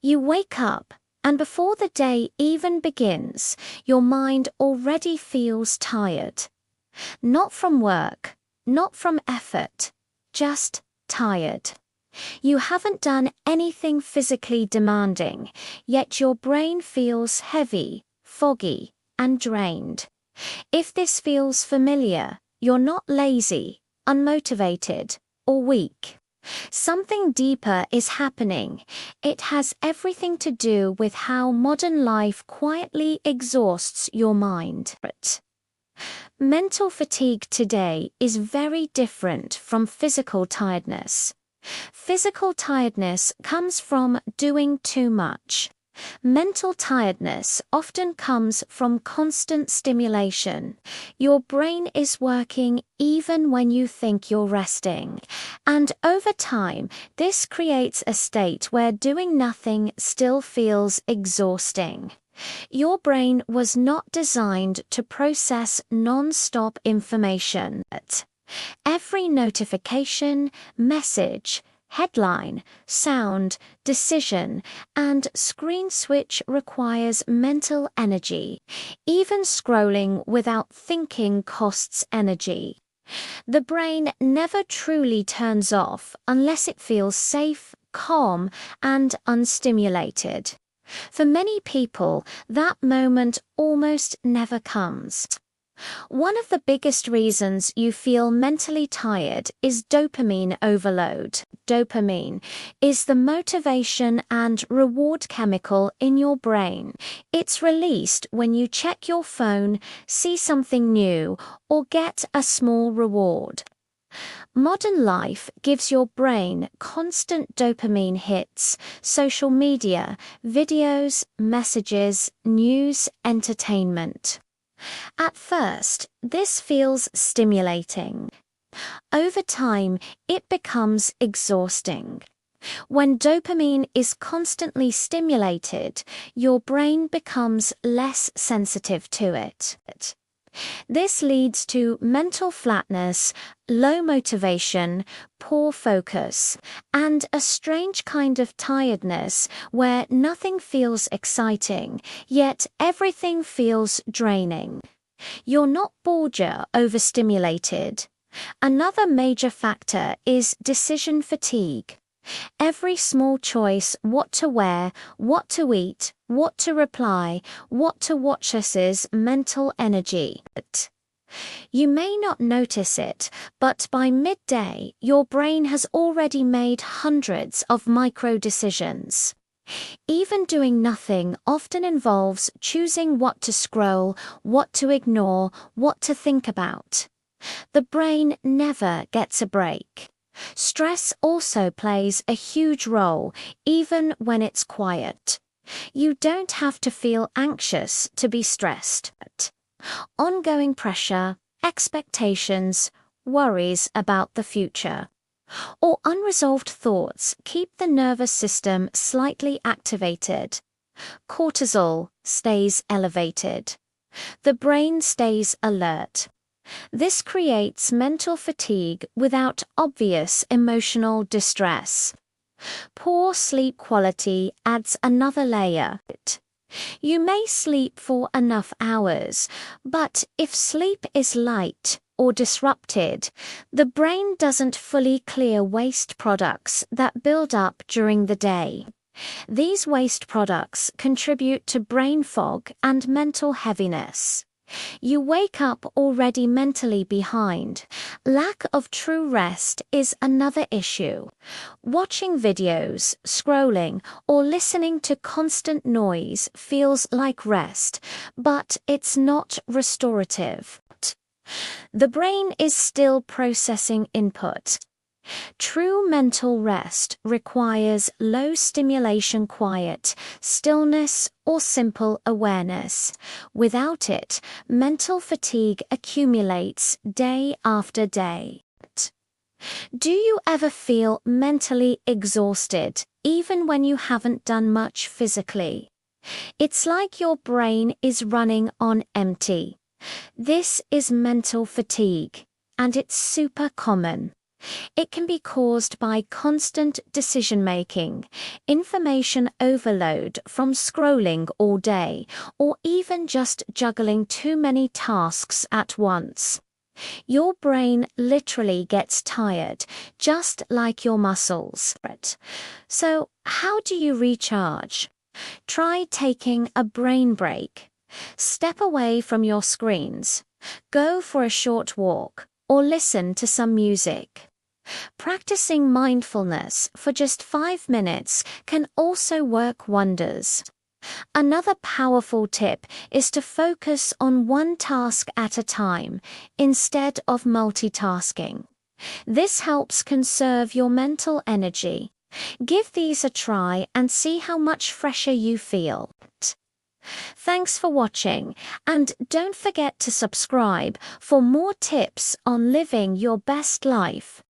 You wake up, and before the day even begins, your mind already feels tired. Not from work, not from effort, just tired. You haven't done anything physically demanding, yet your brain feels heavy, foggy, and drained. If this feels familiar, you're not lazy, unmotivated, or weak. Something deeper is happening. It has everything to do with how modern life quietly exhausts your mind. Mental fatigue today is very different from physical tiredness. Physical tiredness comes from doing too much. Mental tiredness often comes from constant stimulation. Your brain is working even when you think you're resting. And over time, this creates a state where doing nothing still feels exhausting. Your brain was not designed to process non-stop information. Every notification, message, headline, sound, decision, and screen switch requires mental energy. Even scrolling without thinking costs energy. The brain never truly turns off unless it feels safe, calm, and unstimulated. For many people, that moment almost never comes. One of the biggest reasons you feel mentally tired is dopamine overload. Dopamine is the motivation and reward chemical in your brain. It's released when you check your phone, see something new, or get a small reward. Modern life gives your brain constant dopamine hits: social media, videos, messages, news, entertainment. At first, this feels stimulating. Over time, it becomes exhausting. When dopamine is constantly stimulated, your brain becomes less sensitive to it. This leads to mental flatness, low motivation, poor focus, and a strange kind of tiredness where nothing feels exciting, yet everything feels draining. You're not bored, you're overstimulated. Another major factor is decision fatigue. Every small choice, what to wear, what to eat, what to reply, what to watch, uses mental energy. You may not notice it, but by midday, your brain has already made hundreds of micro decisions. Even doing nothing often involves choosing what to scroll, what to ignore, what to think about. The brain never gets a break. Stress also plays a huge role, even when it's quiet. You don't have to feel anxious to be stressed. Ongoing pressure, expectations, worries about the future, or unresolved thoughts keep the nervous system slightly activated. Cortisol stays elevated. The brain stays alert. This creates mental fatigue without obvious emotional distress. Poor sleep quality adds another layer. You may sleep for enough hours, but if sleep is light or disrupted, the brain doesn't fully clear waste products that build up during the day. These waste products contribute to brain fog and mental heaviness. You wake up already mentally behind. Lack of true rest is another issue. Watching videos, scrolling, or listening to constant noise feels like rest, but it's not restorative. The brain is still processing input. True mental rest requires low stimulation quiet, stillness, or simple awareness. Without it, mental fatigue accumulates day after day. Do you ever feel mentally exhausted, even when you haven't done much physically? It's like your brain is running on empty. This is mental fatigue, and it's super common. It can be caused by constant decision-making, information overload from scrolling all day, or even just juggling too many tasks at once. Your brain literally gets tired, just like your muscles. So, how do you recharge? Try taking a brain break. Step away from your screens. Go for a short walk, or listen to some music. Practicing mindfulness for just 5 minutes can also work wonders. Another powerful tip is to focus on one task at a time instead of multitasking. This helps conserve your mental energy. Give these a try and see how much fresher you feel. Thanks for watching, and don't forget to subscribe for more tips on living your best life.